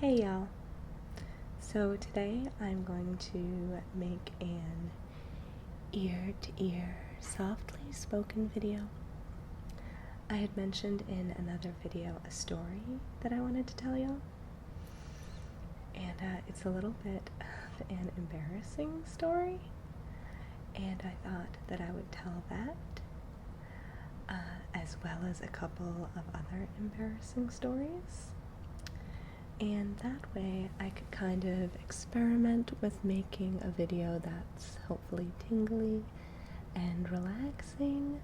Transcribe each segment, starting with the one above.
Hey y'all. So today I'm going to make an ear-to-ear softly spoken video. I had mentioned in another video a story that I wanted to tell y'all. And it's a little bit of an embarrassing story. And I thought that I would tell that as well as a couple of other embarrassing stories. And that way I could kind of experiment with making a video that's hopefully tingly and relaxing,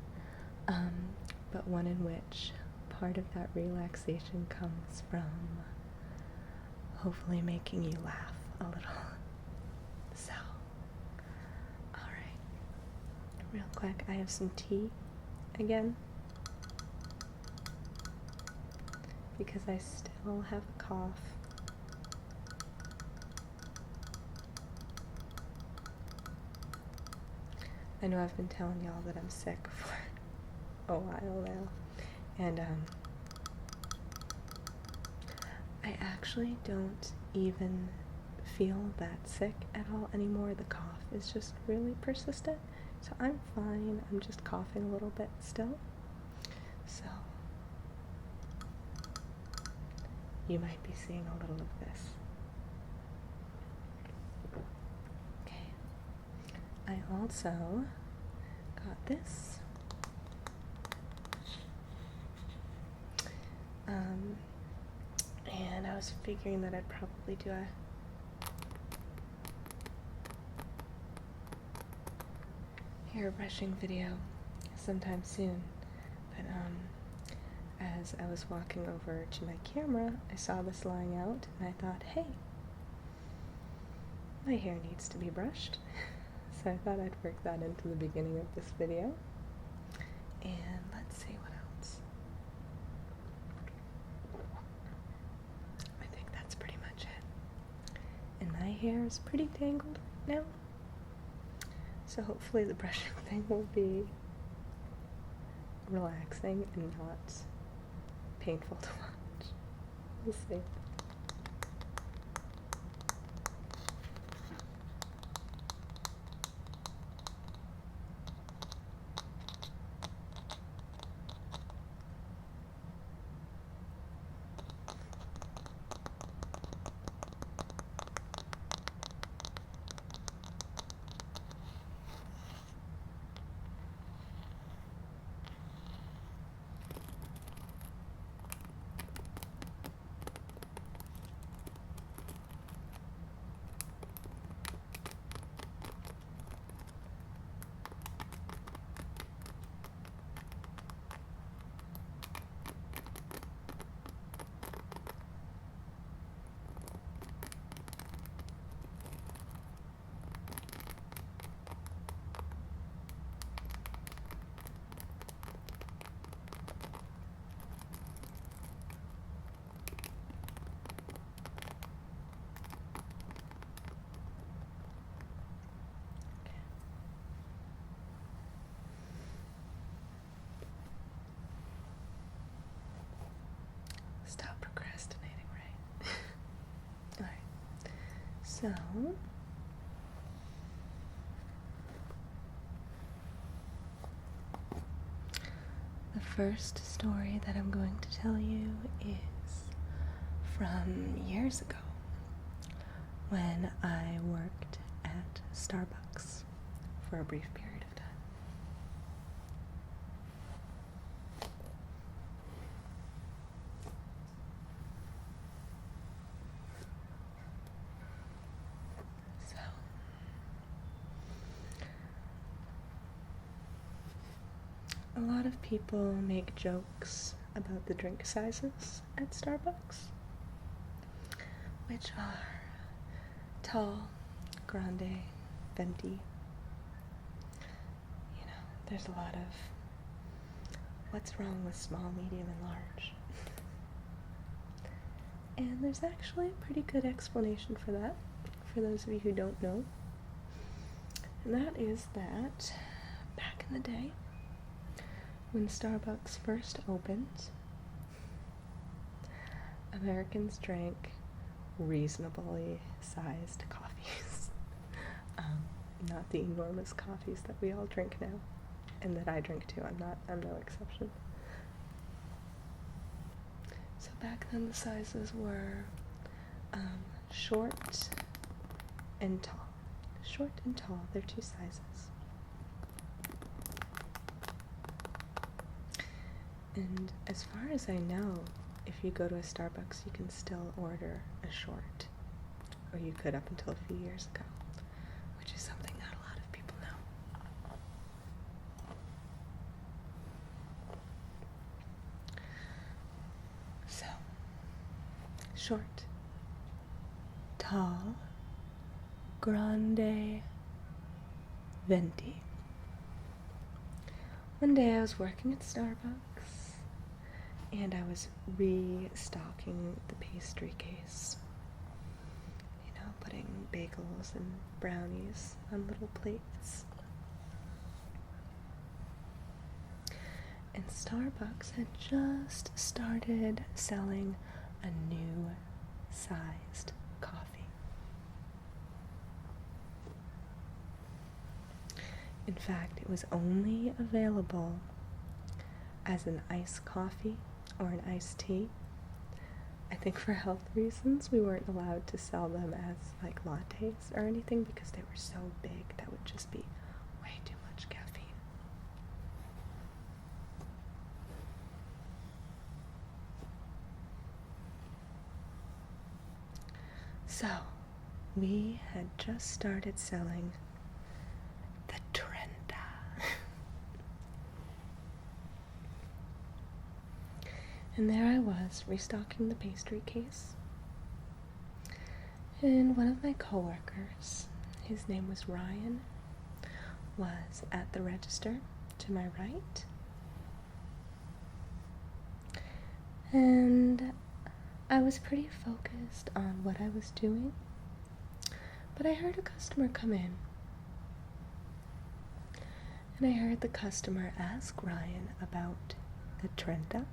but one in which part of that relaxation comes from hopefully making you laugh a little. So, alright, real quick, I have some tea again, because I still have a cough. I know I've been telling y'all that I'm sick for a while now, and I actually don't even feel that sick at all anymore. The cough is just really persistent, so I'm fine. I'm just coughing a little bit still, so you might be seeing a little of this. Okay. I also got this. And I was figuring that I'd probably do a hair brushing video sometime soon, but as I was walking over to my camera, I saw this lying out, and I thought, hey, my hair needs to be brushed. So I thought I'd work that into the beginning of this video. And let's see what else. I think that's pretty much it. And my hair is pretty tangled now, so hopefully the brushing thing will be relaxing and not painful to watch. We'll see. Stop procrastinating, right? Alright, so the first story that I'm going to tell you is from years ago when I worked at Starbucks for a brief period of time. A lot of people make jokes about the drink sizes at Starbucks, which are tall, grande, venti. You know, there's a lot of what's wrong with small, medium, and large. And there's actually a pretty good explanation for that, for those of you who don't know. And that is that back in the day, when Starbucks first opened, Americans drank reasonably sized coffees. Not the enormous coffees that we all drink now, and that I drink too. I'm no exception. So back then the sizes were short and tall. Short and tall, they're two sizes. And as far as I know, if you go to a Starbucks, you can still order a short, or you could up until a few years ago, which is something not a lot of people know. So, short, tall, grande, venti. One day I was working at Starbucks, and I was restocking the pastry case. You know, putting bagels and brownies on little plates. And Starbucks had just started selling a new sized coffee. In fact, it was only available as an iced coffee or an iced tea. I think for health reasons, we weren't allowed to sell them as like lattes or anything because they were so big that would just be way too much caffeine. So, we had just started selling the Trenta. And there I was, restocking the pastry case. And one of my coworkers, his name was Ryan, was at the register to my right. And I was pretty focused on what I was doing, but I heard a customer come in. And I heard the customer ask Ryan about the Trenta.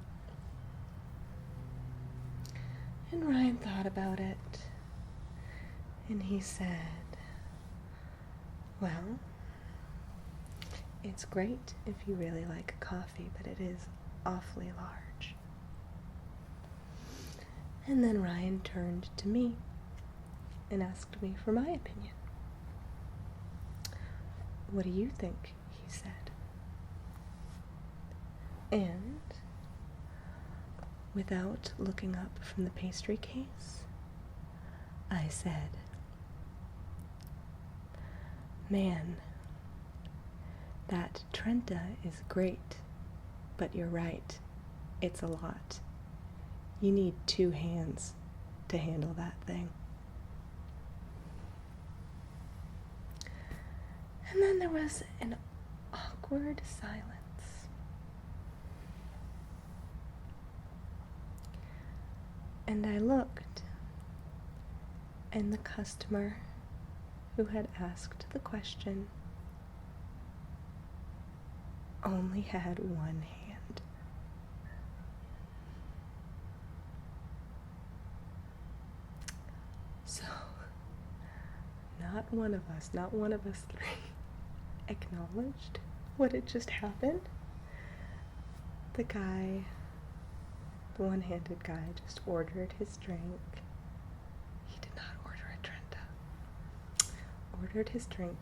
And Ryan thought about it, and he said, well, it's great if you really like coffee, but it is awfully large. And then Ryan turned to me and asked me for my opinion. What do you think? He said. And without looking up from the pastry case, I said, man, that Trenta is great, but you're right, it's a lot. You need 2 hands to handle that thing. And then there was an awkward silence. And I looked, and the customer who had asked the question only had 1 hand. So, not one of us 3, acknowledged what had just happened. The one-handed guy just ordered his drink. He did not order a Trenta. Ordered his drink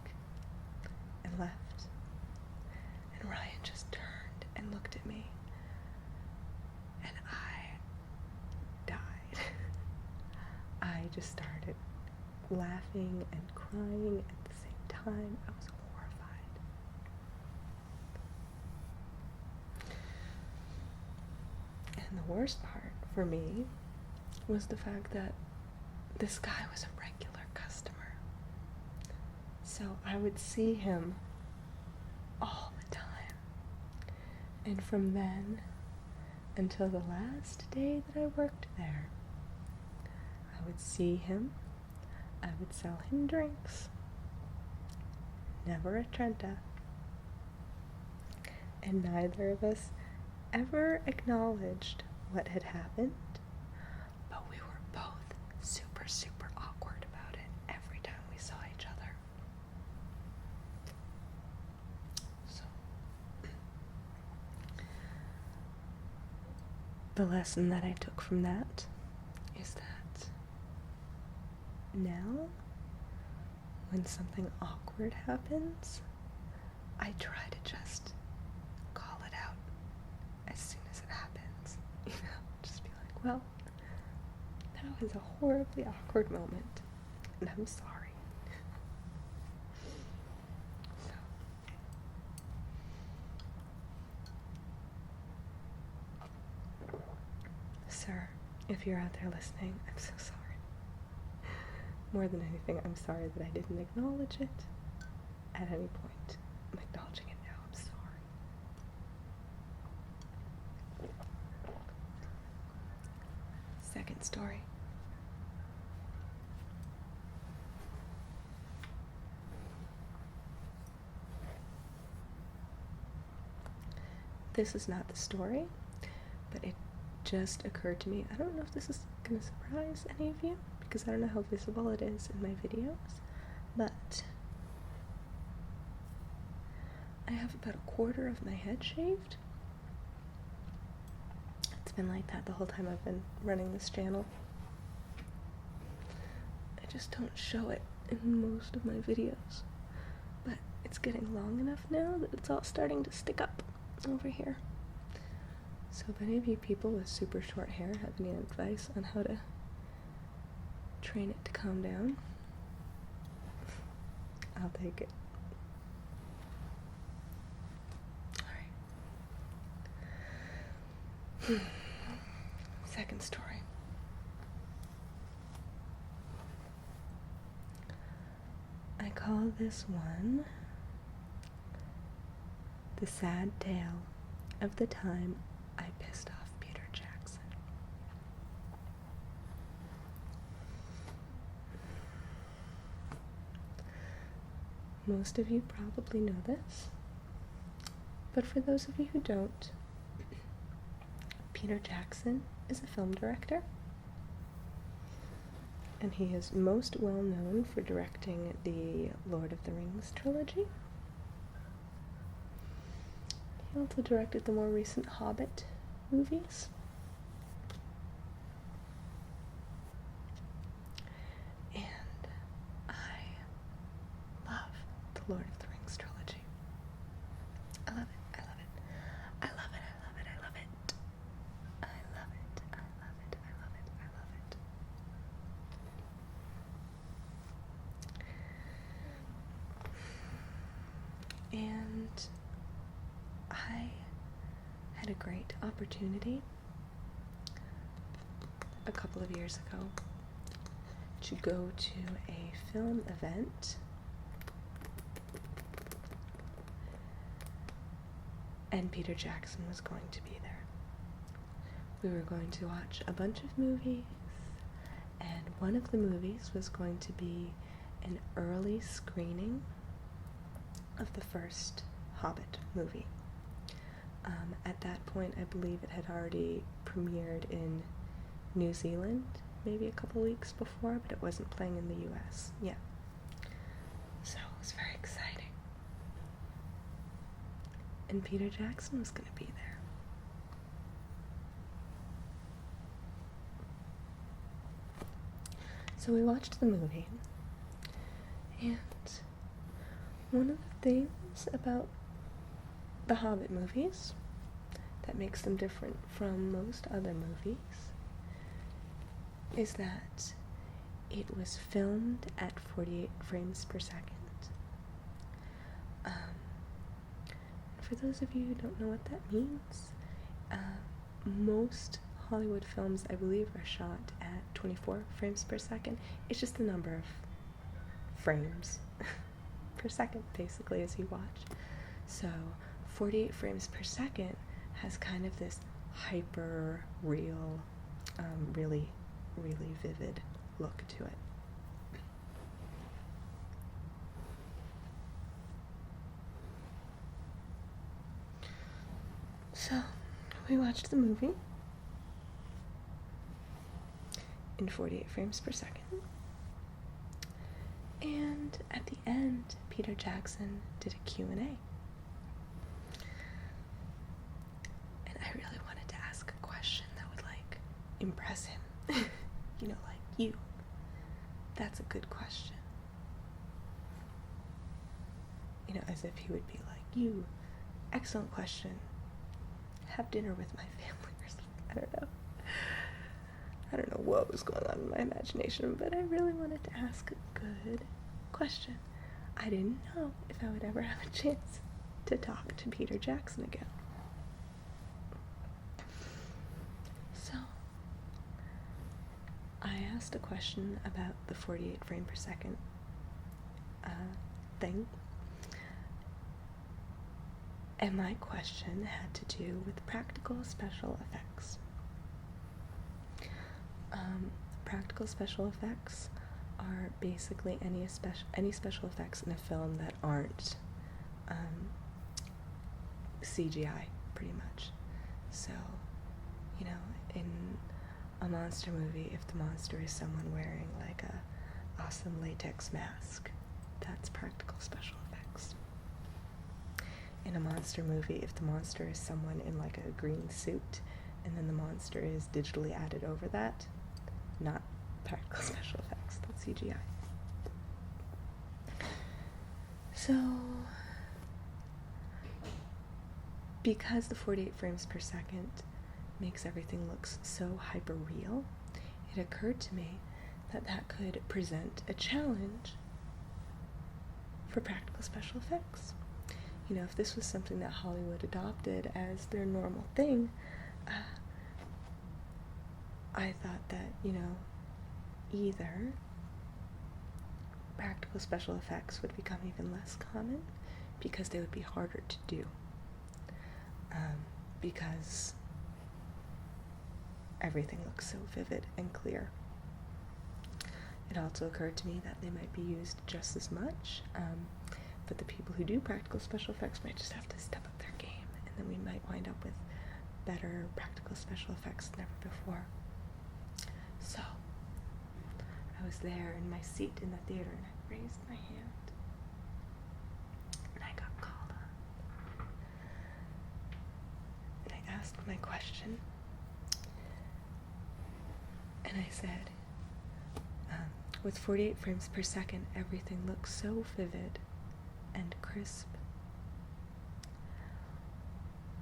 and left. And Ryan just turned and looked at me. And I died. I just started laughing and crying at the same time. I was horrified. And the worst part for me was the fact that this guy was a regular customer. So I would see him all the time. And from then until the last day that I worked there, I would see him, I would sell him drinks, never a Trenta, and neither of us ever acknowledged what had happened, but we were both super the lesson that I took from that is that now, when something awkward happens, I try to just call it out as soon as it happens. Just be like, well, that was a horribly awkward moment, and I'm sorry. Sir, if you're out there listening, I'm so sorry. More than anything, I'm sorry that I didn't acknowledge it at any point. I'm acknowledging it now. I'm sorry. Second story. This is not the story, but it just occurred to me. I don't know if this is going to surprise any of you, because I don't know how visible it is in my videos, but I have about a quarter of my head shaved. It's been like that the whole time I've been running this channel. I just don't show it in most of my videos, but it's getting long enough now that it's all starting to stick up over here. So if any of you people with super short hair have any advice on how to train it to calm down, I'll take it. Alright. Second story. I call this one the sad tale of the time I pissed off Peter Jackson. Most of you probably know this, but for those of you who don't, Peter Jackson is a film director, and he is most well known for directing the Lord of the Rings trilogy. He also directed the more recent Hobbit movies. And I love the Lord of the Rings trilogy. I love it. I love it. I love it. I love it. I love it. I love it. I love it. I love it. I love it. And I had a great opportunity a couple of years ago to go to a film event, and Peter Jackson was going to be there. We were going to watch a bunch of movies, and one of the movies was going to be an early screening of the first Hobbit movie. At that point, I believe it had already premiered in New Zealand, maybe a couple weeks before, but it wasn't playing in the US yet. So it was very exciting. And Peter Jackson was going to be there. So we watched the movie, and one of the things about the Hobbit movies that makes them different from most other movies is that it was filmed at 48 frames per second. For those of you who don't know what that means, most Hollywood films, I believe, are shot at 24 frames per second. It's just the number of frames per second, basically, as you watch. So 48 frames per second has kind of this hyper real, really, really vivid look to it. So we watched the movie in 48 frames per second, and at the end, Peter Jackson did a Q&A. And I really wanted to ask a question that would impress him. Like, you. That's a good question. As if he would be like, you, excellent question. Have dinner with my family or something. I don't know what was going on in my imagination, but I really wanted to ask a good question. I didn't know if I would ever have a chance to talk to Peter Jackson again. So, I asked a question about the 48 frame per second thing. And my question had to do with practical special effects. Practical special effects are basically any special effects in a film that aren't CGI, pretty much. So, in a monster movie, if the monster is someone wearing like a awesome latex mask, that's practical special effects. In a monster movie, if the monster is someone in like a green suit and then the monster is digitally added over that, not practical special effects, that's CGI. So, because the 48 frames per second makes everything look so hyper real, it occurred to me that that could present a challenge for practical special effects. If this was something that Hollywood adopted as their normal thing, I thought that, either practical special effects would become even less common because they would be harder to do. Because everything looks so vivid and clear. It also occurred to me that they might be used just as much, but the people who do practical special effects might just have to step up their game, and then we might wind up with better practical special effects than ever before. So, I was there in my seat in the theater, and I raised my hand, and I got called on. And I asked my question, and I said, with 48 frames per second, everything looks so vivid and crisp.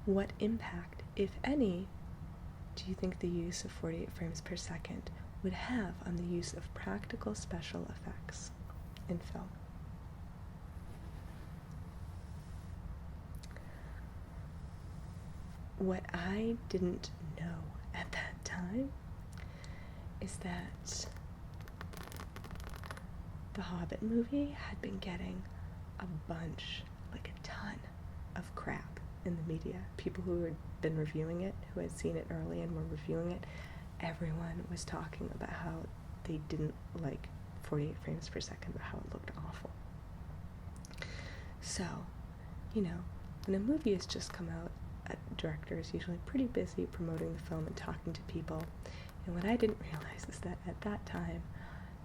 What impact, if any, do you think the use of 48 frames per second would have on the use of practical special effects in film? What I didn't know at that time is that the Hobbit movie had been getting a bunch, like a ton of crap in the media. People who had been reviewing it, who had seen it early and were reviewing it, everyone was talking about how they didn't like 48 frames per second, but how it looked awful. So, when a movie has just come out, a director is usually pretty busy promoting the film and talking to people. And what I didn't realize is that at that time,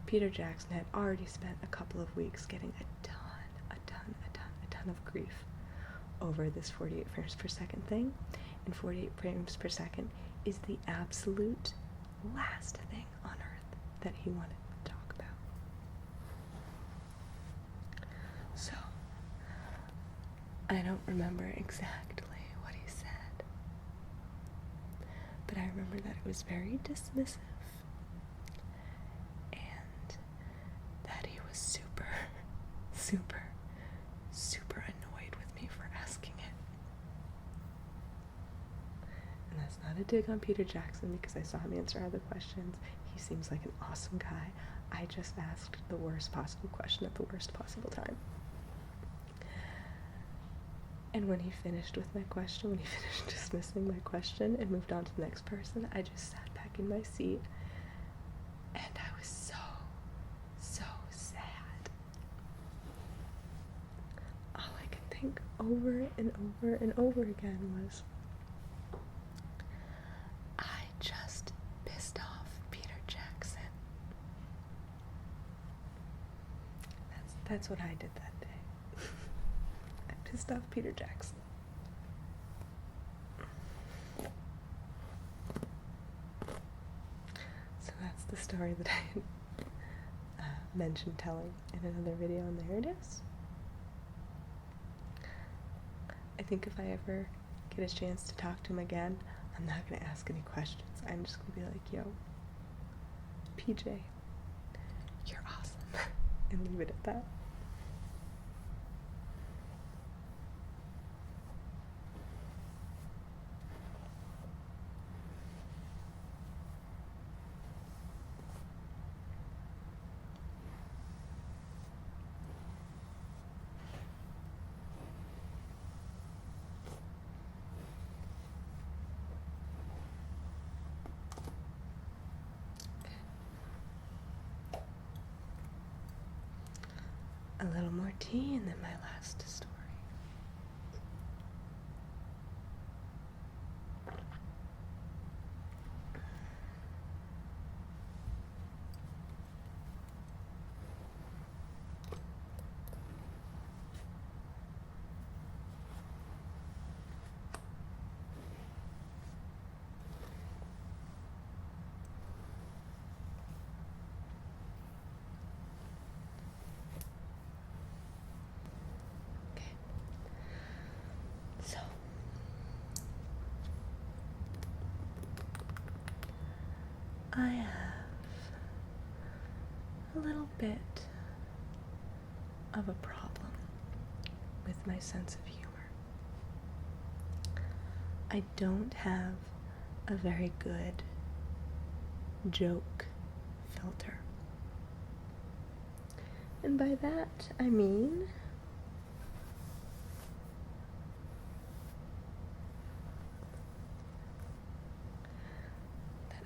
Peter Jackson had already spent a couple of weeks getting a ton of grief over this 48 frames per second thing, and 48 frames per second is the absolute last thing on earth that he wanted to talk about. So, I don't remember exactly what he said, but I remember that it was very dismissive, and that he was super annoyed with me for asking it. And that's not a dig on Peter Jackson, because I saw him answer other questions. He seems like an awesome guy. I just asked the worst possible question at the worst possible time. And when he finished with my question, when he finished dismissing my question and moved on to the next person, I just sat back in my seat, and I was so sad. All I could think over and over and over again was, I just pissed off Peter Jackson. That's what I did that day. I pissed off Peter Jackson. story that I had mentioned telling in another video, and there it is. I think if I ever get a chance to talk to him again, I'm not going to ask any questions. I'm just going to be like, yo, PJ, you're awesome, and leave it at that. A little more tea and then my last story. So, I have a little bit of a problem with my sense of humor. I don't have a very good joke filter. And by that, I mean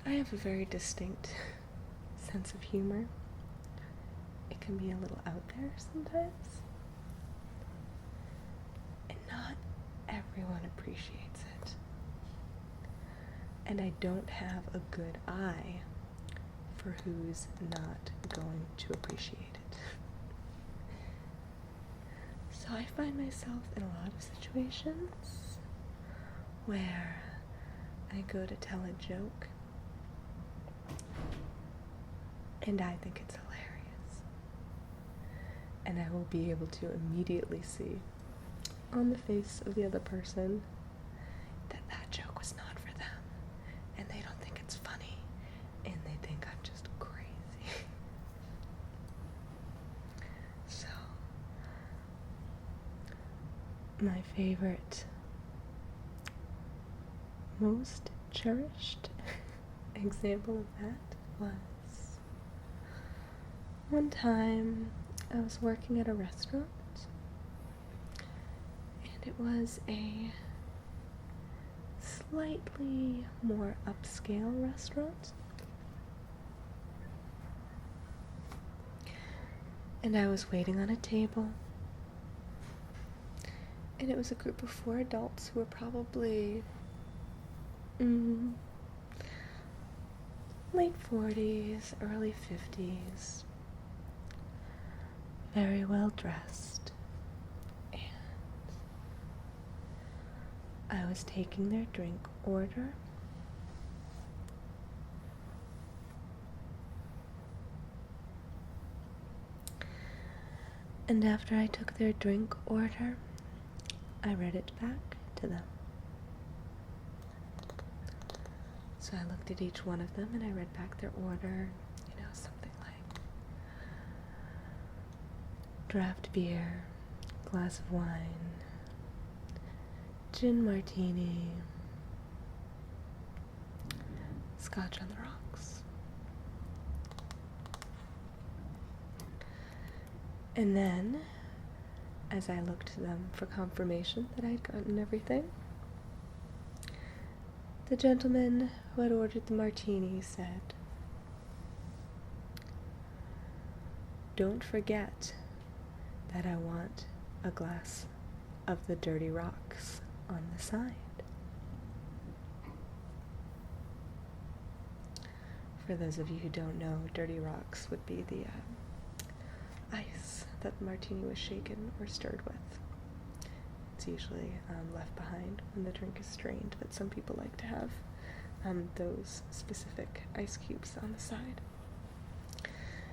I have a very distinct sense of humor. It can be a little out there sometimes. And not everyone appreciates it. And I don't have a good eye for who's not going to appreciate it. So I find myself in a lot of situations where I go to tell a joke and I think it's hilarious. And I will be able to immediately see on the face of the other person that that joke was not for them. And they don't think it's funny. And they think I'm just crazy. So, my favorite, most cherished example of that was one time I was working at a restaurant, and it was a slightly more upscale restaurant. And I was waiting on a table, and it was a group of 4 adults who were probably late 40s, early 50s. Very well dressed, and I was taking their drink order, and after I took their drink order, I read it back to them. So I looked at each one of them and I read back their order, something like draft beer, glass of wine, gin martini, scotch on the rocks. And then, as I looked to them for confirmation that I had gotten everything, the gentleman who had ordered the martini said, "Don't forget that I want a glass of the dirty rocks on the side." For those of you who don't know, dirty rocks would be the ice that the martini was shaken or stirred with. It's usually left behind when the drink is strained, but some people like to have those specific ice cubes on the side.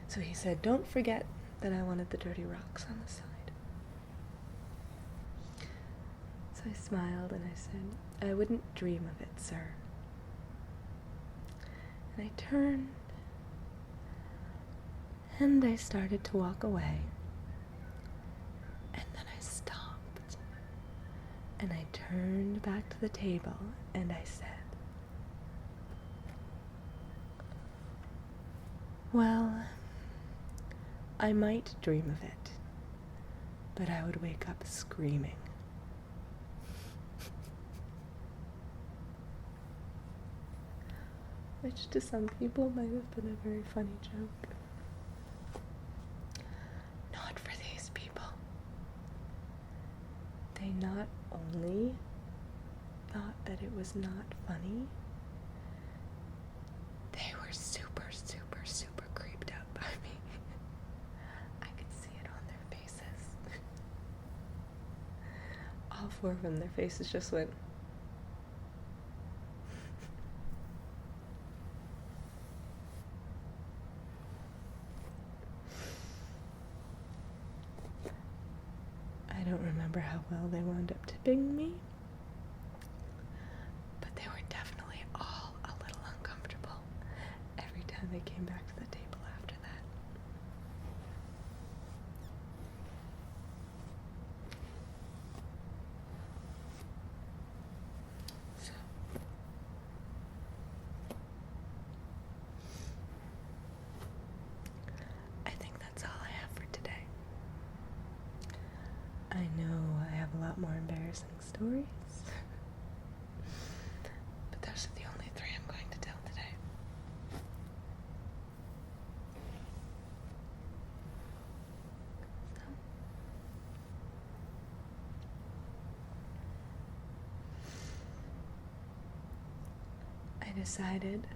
So he said, don't forget that I wanted the dirty rocks on the side. So I smiled and I said, I wouldn't dream of it, sir. And I turned and I started to walk away. And then I stopped and I turned back to the table and I said, well, I might dream of it, but I would wake up screaming. Which to some people might have been a very funny joke. Not for these people. They not only thought that it was not funny, they were super, super, super creeped out by me. I could see it on their faces. All four of them, their faces just went. I don't remember how well they wound up tipping me, but they were definitely all a little uncomfortable every time they came back to the table after that. So, I think that's all I have for today. I know I have a lot more embarrassing stories, but those are the only 3 I'm going to tell today. So, I decided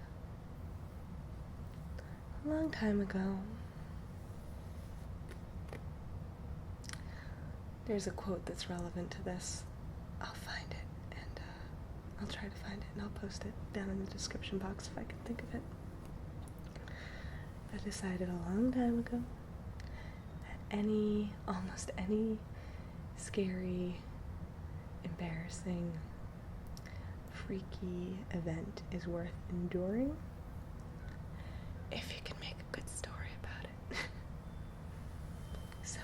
a long time ago. There's a quote that's relevant to this. I'll find it, and I'll try to find it, and I'll post it down in the description box if I can think of it. I decided a long time ago that almost any scary, embarrassing, freaky event is worth enduring if you can make a good story about it. So,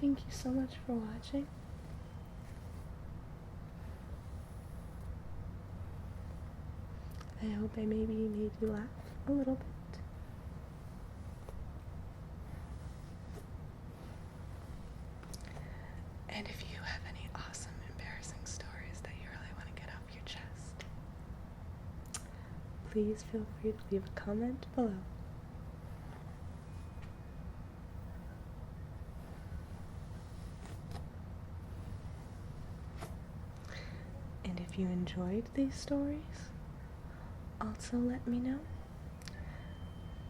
thank you so much for watching. I hope I maybe made you laugh a little bit. And if you have any awesome, embarrassing stories that you really want to get off your chest, please feel free to leave a comment below. And if you enjoyed these stories, also let me know.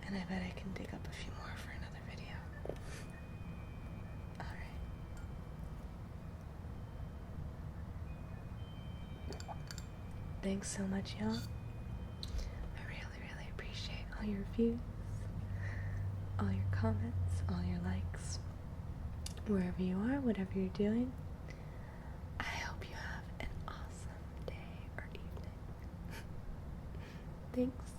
And I bet I can dig up a few more for another video. Alright. Thanks so much, y'all. I really, really appreciate all your views, all your comments, all your likes. Wherever you are, whatever you're doing, I hope you have an awesome day or evening. Thanks.